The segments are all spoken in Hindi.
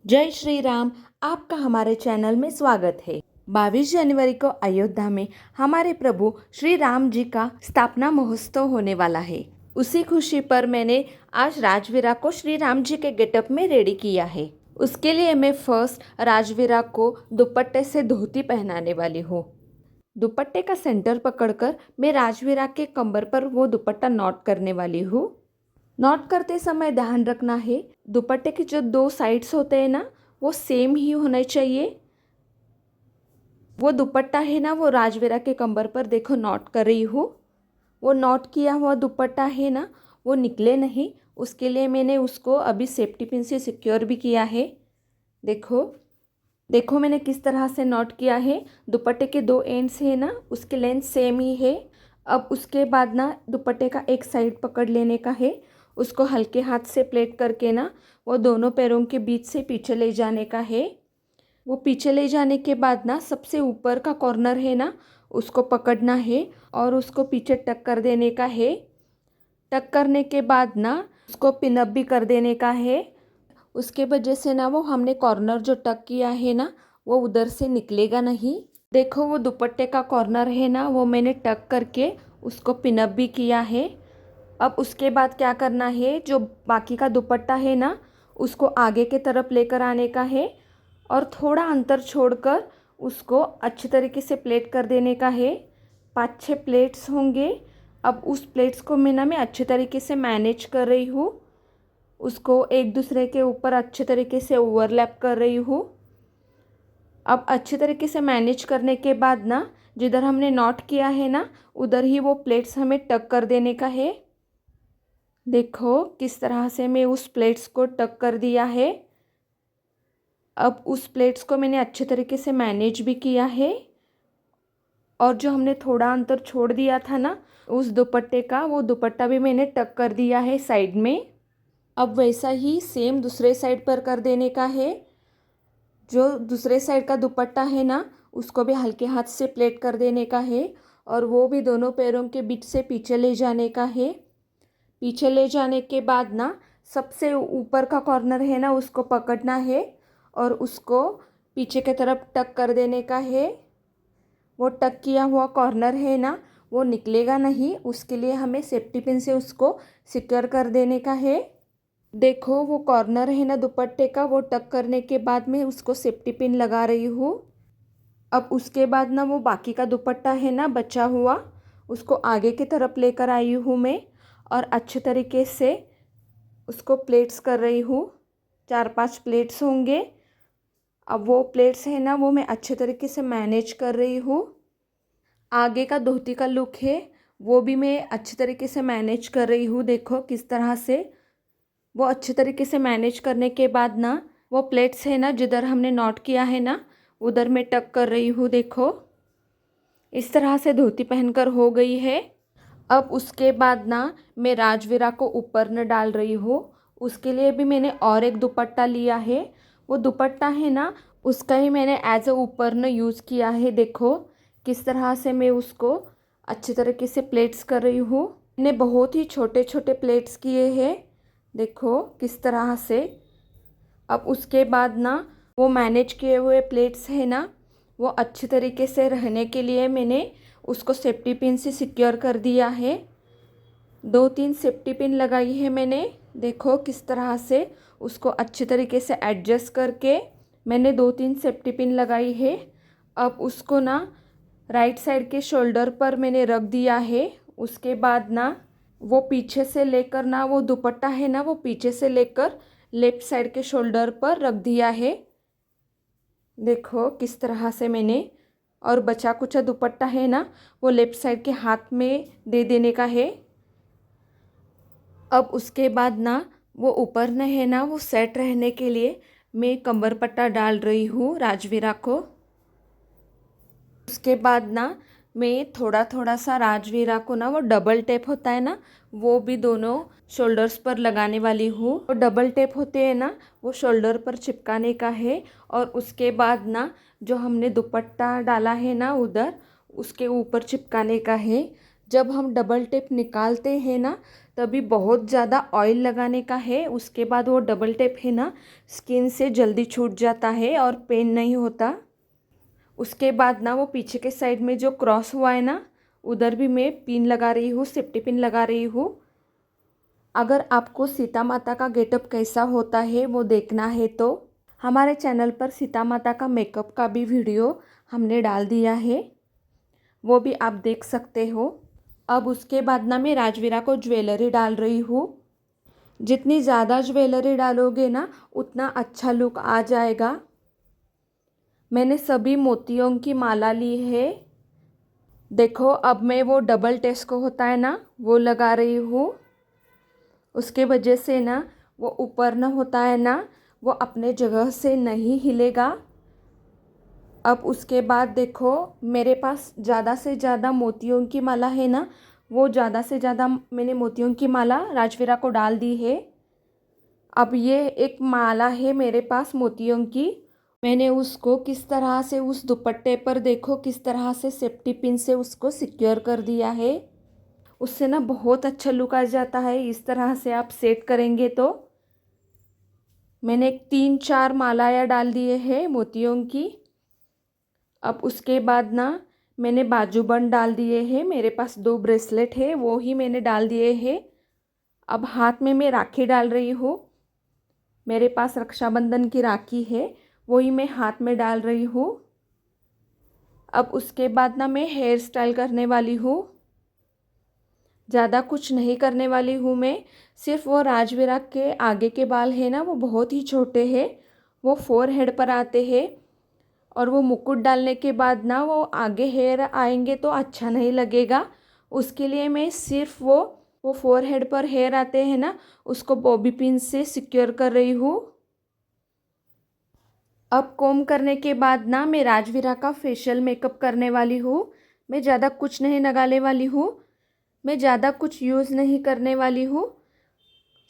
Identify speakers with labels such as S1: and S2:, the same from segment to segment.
S1: जय श्री राम। आपका हमारे चैनल में स्वागत है। 22 जनवरी को अयोध्या में हमारे प्रभु श्री राम जी का स्थापना महोत्सव होने वाला है। उसी खुशी पर मैंने आज राजवीरा को श्री राम जी के गेटअप में रेडी किया है। उसके लिए मैं फर्स्ट राजवीरा को दुपट्टे से धोती पहनाने वाली हूँ। दुपट्टे का सेंटर पकड़कर मैं राजवीरा के कमर पर वो दुपट्टा नॉट करने वाली हूँ। नॉट करते समय ध्यान रखना है, दुपट्टे के जो दो साइड्स होते हैं ना, वो सेम ही होने चाहिए। वो दुपट्टा है ना, वो राजवीरा के कमर पर देखो नॉट कर रही हूँ। वो नॉट किया हुआ दुपट्टा है ना, वो निकले नहीं, उसके लिए मैंने उसको अभी सेफ्टी पिन से सिक्योर भी किया है। देखो देखो मैंने किस तरह से नॉट किया है। दुपट्टे के दो एंड्स है ना, उसकी लेंथ सेम ही है। अब उसके बाद ना दुपट्टे का एक साइड पकड़ लेने का है, उसको हल्के हाथ से प्लेट करके ना वो दोनों पैरों के बीच से पीछे ले जाने का है। वो पीछे ले जाने के बाद ना सबसे ऊपर का कॉर्नर है ना, उसको पकड़ना है और उसको पीछे टक कर देने का है। टक करने के बाद ना उसको पिनअप भी कर देने का है। उसके वजह से ना वो हमने कॉर्नर जो टक किया है ना, वो उधर से निकलेगा नहीं। देखो वो दुपट्टे का कॉर्नर है ना, वो मैंने टक करके उसको पिनअप भी किया है। अब उसके बाद क्या करना है, जो बाकी का दुपट्टा है ना, उसको आगे के तरफ लेकर आने का है और थोड़ा अंतर छोड़कर उसको अच्छी तरीके से प्लेट कर देने का है। 5-6 प्लेट्स होंगे। अब उस प्लेट्स को मैं अच्छे तरीके से मैनेज कर रही हूँ, उसको एक दूसरे के ऊपर अच्छे तरीके से ओवरलैप कर रही हूँ। अब अच्छे तरीके से मैनेज करने के बाद ना, जिधर हमने नॉट किया है ना, उधर ही वो प्लेट्स हमें टक कर देने का है। देखो किस तरह से मैं उस प्लेट्स को टक कर दिया है। अब उस प्लेट्स को मैंने अच्छे तरीके से मैनेज भी किया है और जो हमने थोड़ा अंतर छोड़ दिया था ना उस दुपट्टे का, वो दुपट्टा भी मैंने टक कर दिया है साइड में। अब वैसा ही सेम दूसरे साइड पर कर देने का है। जो दूसरे साइड का दुपट्टा है ना, उसको भी हल्के हाथ से प्लेट कर देने का है और वो भी दोनों पैरों के बीच से पीछे ले जाने का है। पीछे ले जाने के बाद ना सबसे ऊपर का कॉर्नर है ना, उसको पकड़ना है और उसको पीछे की तरफ टक कर देने का है। वो टक किया हुआ कॉर्नर है ना, वो निकलेगा नहीं, उसके लिए हमें सेफ्टी पिन से उसको सिक्योर कर देने का है। देखो वो कॉर्नर है ना दुपट्टे का, वो टक करने के बाद में उसको सेफ्टी पिन लगा रही हूँ। अब उसके बाद ना वो बाकी का दुपट्टा है ना बचा हुआ, उसको आगे की तरफ लेकर आई हूँ मैं और अच्छे तरीके से उसको प्लेट्स कर रही हूँ। 4-5 प्लेट्स होंगे। अब वो प्लेट्स है ना, वो मैं अच्छे तरीके से मैनेज कर रही हूँ। आगे का धोती का लुक है, वो भी मैं अच्छे तरीके से मैनेज कर रही हूँ। देखो किस तरह से वो अच्छे तरीके से मैनेज करने के बाद ना वो प्लेट्स है ना, जिधर हमने नॉट किया है ना, उधर मैं टक कर रही हूँ। देखो इस तरह से धोती पहनकर हो गई है। अब उसके बाद ना मैं राजवीरा को ऊपर न डाल रही हूँ। उसके लिए भी मैंने और एक दुपट्टा लिया है। वो दुपट्टा है ना, उसका ही मैंने एज अ ऊपर न यूज़ किया है। देखो किस तरह से मैं उसको अच्छी तरीके से प्लेट्स कर रही हूँ। मैंने बहुत ही छोटे छोटे प्लेट्स किए हैं। देखो किस तरह से। अब उसके बाद ना वो मैनेज किए हुए प्लेट्स है ना, वो अच्छे तरीके से रहने के लिए मैंने उसको सेफ्टी पिन से सिक्योर कर दिया है। 2-3 सेफ्टी पिन लगाई है मैंने। देखो किस तरह से उसको अच्छे तरीके से एडजस्ट करके मैंने 2-3 सेफ्टी पिन लगाई है। अब उसको ना राइट साइड के शोल्डर पर मैंने रख दिया है। उसके बाद ना वो पीछे से लेकर ना वो दुपट्टा है ना, वो पीछे से लेकर लेफ्ट साइड के शोल्डर पर रख दिया है। देखो किस तरह से मैंने, और बचा कुचा दुपट्टा है ना, वो लेफ्ट साइड के हाथ में दे देने का है। अब उसके बाद ना वो ऊपर न है ना, वो सेट रहने के लिए मैं कमर पट्टा डाल रही हूँ राजवीरा को। उसके बाद ना मैं थोड़ा थोड़ा सा राजवीरा को ना, वो डबल टेप होता है ना, वो भी दोनों शोल्डर्स पर लगाने वाली हूँ। वो डबल टेप होते हैं ना, वो शोल्डर पर चिपकाने का है और उसके बाद ना जो हमने दुपट्टा डाला है ना उधर, उसके ऊपर चिपकाने का है। जब हम डबल टेप निकालते हैं ना तभी बहुत ज़्यादा ऑयल लगाने का है। उसके बाद वो डबल टेप है ना स्किन से जल्दी छूट जाता है और पेन नहीं होता। उसके बाद ना वो पीछे के साइड में जो क्रॉस हुआ है ना उधर भी मैं पिन लगा रही हूँ, सेफ्टी पिन लगा रही हूँ। अगर आपको सीता माता का गेटअप कैसा होता है वो देखना है तो हमारे चैनल पर सीता माता का मेकअप का भी वीडियो हमने डाल दिया है, वो भी आप देख सकते हो। अब उसके बाद ना मैं राजवीरा को ज्वेलरी डाल रही हूँ। जितनी ज़्यादा ज्वेलरी डालोगे ना उतना अच्छा लुक आ जाएगा। मैंने सभी मोतियों की माला ली है। देखो अब मैं वो डबल टेस्को होता है ना वो लगा रही हूँ। उसके वजह से ना वो ऊपर ना होता है ना वो अपने जगह से नहीं हिलेगा। अब उसके बाद देखो मेरे पास ज़्यादा से ज़्यादा मोतियों की माला है ना, वो ज़्यादा से ज़्यादा मैंने मोतियों की माला राजवीरा को डाल दी है। अब ये एक माला है मेरे पास मोतियों की, मैंने उसको किस तरह से उस दुपट्टे पर देखो किस तरह से सेफ्टी पिन से उसको सिक्योर कर दिया है। उससे ना बहुत अच्छा लुक आ जाता है। इस तरह से आप सेट करेंगे तो मैंने 3-4 मालायाँ डाल दिए हैं मोतियों की। अब उसके बाद ना मैंने बाजूबंद डाल दिए हैं। मेरे पास 2 ब्रेसलेट है वो ही मैंने डाल दिए हैं। अब हाथ में मैं राखी डाल रही हूँ। मेरे पास रक्षाबंधन की राखी है वही मैं हाथ में डाल रही हूँ। अब उसके बाद ना मैं हेयर स्टाइल करने वाली हूँ। ज़्यादा कुछ नहीं करने वाली हूँ मैं, सिर्फ वो राजवीरा के आगे के बाल है ना वो बहुत ही छोटे हैं, वो फोरहेड पर आते हैं और वो मुकुट डालने के बाद ना वो आगे हेयर आएंगे तो अच्छा नहीं लगेगा। उसके लिए मैं सिर्फ वो फोरहेड पर हेयर आते हैं ना उसको बॉबी पिन से सिक्योर कर रही हूँ। अब कोम करने के बाद ना मैं राजवीरा का फेशियल मेकअप करने वाली हूँ। मैं ज़्यादा कुछ नहीं लगाने वाली हूँ, मैं ज़्यादा कुछ यूज़ नहीं करने वाली हूँ,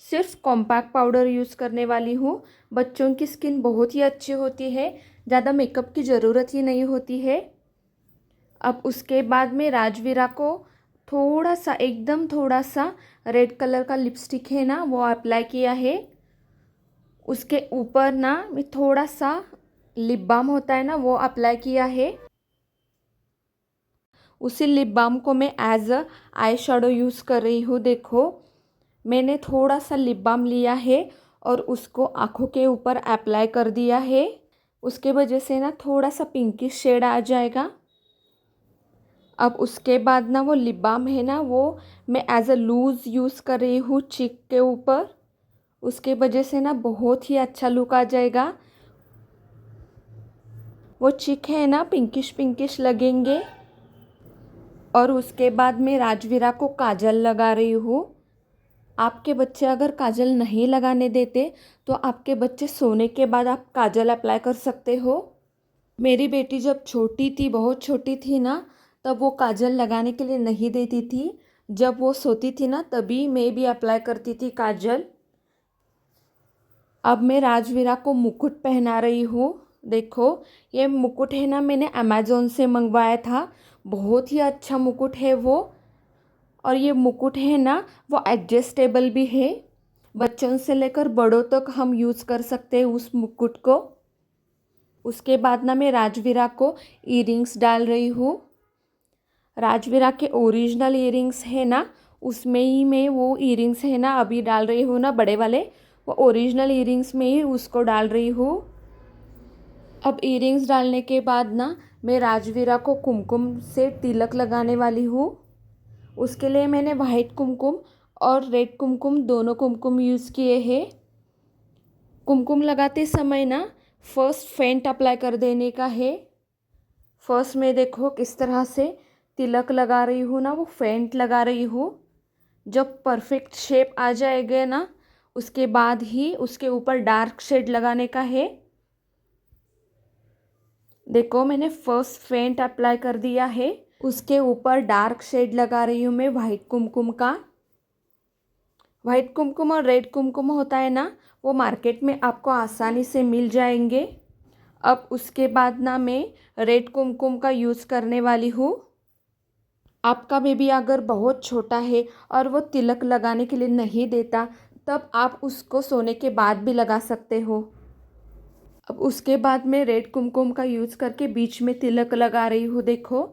S1: सिर्फ कॉम्पैक्ट पाउडर यूज़ करने वाली हूँ। बच्चों की स्किन बहुत ही अच्छी होती है, ज़्यादा मेकअप की ज़रूरत ही नहीं होती है। अब उसके बाद में राजवीरा को थोड़ा सा एकदम थोड़ा सा रेड कलर का लिपस्टिक है ना वो अप्लाई किया है। उसके ऊपर ना मैं थोड़ा सा लिप बाम होता है ना वो अप्लाई किया है। उसी लिप बाम को मैं as a eye shadow use कर रही हूँ। देखो मैंने थोड़ा सा लिप बाम लिया है और उसको आँखों के ऊपर अप्लाई कर दिया है। उसके वजह से ना थोड़ा सा पिंकिश शेड आ जाएगा। अब उसके बाद ना वो लिप बाम है ना वो मैं एज अ लूज़ यूज़ कर रही हूँ चिक के ऊपर। उसके वजह से ना बहुत ही अच्छा लुक आ जाएगा। वो चिक है ना पिंकिश पिंकिश लगेंगे। और उसके बाद मैं राजवीरा को काजल लगा रही हूँ। आपके बच्चे अगर काजल नहीं लगाने देते तो आपके बच्चे सोने के बाद आप काजल अप्लाई कर सकते हो। मेरी बेटी जब छोटी थी, बहुत छोटी थी ना, तब वो काजल लगाने के लिए नहीं देती थी। जब वो सोती थी ना तभी मैं भी अप्लाई करती थी काजल। अब मैं राजवीरा को मुकुट पहना रही हूँ। देखो ये मुकुट है ना मैंने अमेज़ोन से मंगवाया था, बहुत ही अच्छा मुकुट है वो। और ये मुकुट है ना वो एडजस्टेबल भी है, बच्चों से लेकर बड़ों तक हम यूज़ कर सकते हैं उस मुकुट को। उसके बाद ना मैं राजवीरा को ईयरिंग्स डाल रही हूँ। राजवीरा के ओरिजिनल ईयरिंग्स है ना उसमें ही मैं वो ईयरिंग्स है ना अभी डाल रही हूँ ना बड़े वाले, वो ओरिजिनल ईयरिंग्स में ही उसको डाल रही हूँ। अब ईयरिंग्स डालने के बाद ना मैं राजवीरा को कुमकुम से तिलक लगाने वाली हूँ। उसके लिए मैंने वाइट कुमकुम और रेड कुमकुम दोनों कुमकुम यूज़ किए हैं। कुमकुम लगाते समय ना फर्स्ट फेंट अप्लाई कर देने का है। फर्स्ट में देखो किस तरह से तिलक लगा रही हूँ ना, वो फेंट लगा रही हूँ। जब परफेक्ट शेप आ जाएगा ना उसके बाद ही उसके ऊपर डार्क शेड लगाने का है। देखो मैंने फर्स्ट फेंट अप्लाई कर दिया है, उसके ऊपर डार्क शेड लगा रही हूँ मैं वाइट कुमकुम का। वाइट कुमकुम और रेड कुमकुम होता है ना वो मार्केट में आपको आसानी से मिल जाएंगे। अब उसके बाद ना मैं रेड कुमकुम का यूज़ करने वाली हूँ। आपका बेबी अगर बहुत छोटा है और वो तिलक लगाने के लिए नहीं देता, तब आप उसको सोने के बाद भी लगा सकते हो। अब उसके बाद मैं रेड कुमकुम का यूज़ करके बीच में तिलक लगा रही हूँ, देखो।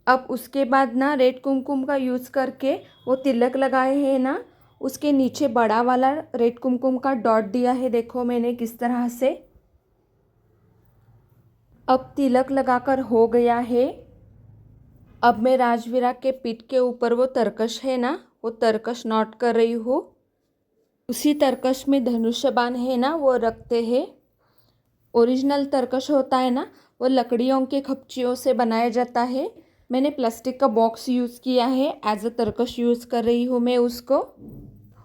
S1: अब उसके बाद ना रेड कुमकुम का यूज़ करके वो तिलक लगाए हैं ना, उसके नीचे बड़ा वाला रेड कुमकुम का डॉट दिया है, देखो मैंने किस तरह से। अब तिलक लगाकर हो गया है। अब मैं राजवीरा के पीठ के ऊपर वो तरकश है ना, वो तरकश नॉट कर रही हूँ। उसी तरकश में धनुष्य बाण है ना, वो रखते हैं। ओरिजिनल तरकश होता है ना, वो लकड़ियों के खपचियों से बनाया जाता है। मैंने प्लास्टिक का बॉक्स यूज़ किया है, एज अ तरकश यूज़ कर रही हूँ मैं उसको।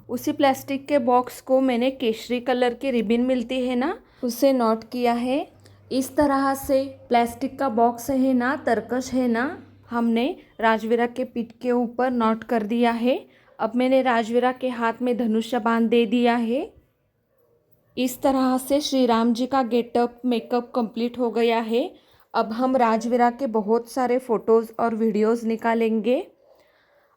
S1: उसी प्लास्टिक के बॉक्स को मैंने केसरी कलर की रिबन मिलती है ना, उससे नॉट किया है। इस तरह से प्लास्टिक का बॉक्स है ना, तरकश है ना, हमने राजवीरा के पीठ के ऊपर नॉट कर दिया है। अब मैंने राजवीरा के हाथ में धनुष्य बाण दे दिया है। इस तरह से श्री राम जी का गेटअप मेकअप कंप्लीट हो गया है। अब हम राजवीरा के बहुत सारे फ़ोटोज़ और वीडियोज़ निकालेंगे।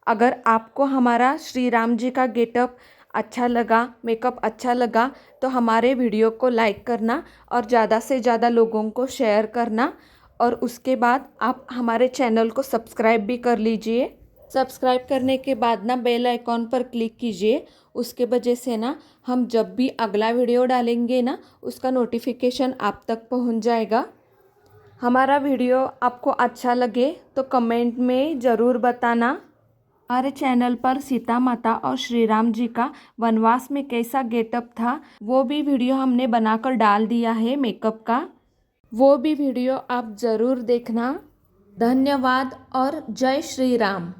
S1: अगर आपको हमारा श्री राम जी का गेटअप अच्छा लगा, मेकअप अच्छा लगा, तो हमारे वीडियो को लाइक करना और ज़्यादा से ज़्यादा लोगों को शेयर करना। और उसके बाद आप हमारे चैनल को सब्सक्राइब भी कर लीजिए। सब्सक्राइब करने के बाद ना बेल आइकॉन पर क्लिक कीजिए। उसके वजह से ना हम जब भी अगला वीडियो डालेंगे ना, उसका नोटिफिकेशन आप तक पहुंच जाएगा। हमारा वीडियो आपको अच्छा लगे तो कमेंट में ज़रूर बताना। हमारे चैनल पर सीता माता और श्री राम जी का वनवास में कैसा गेटअप था, वो भी वीडियो हमने बनाकर डाल दिया है मेकअप का। वो भी वीडियो आप ज़रूर देखना। धन्यवाद और जय श्री राम।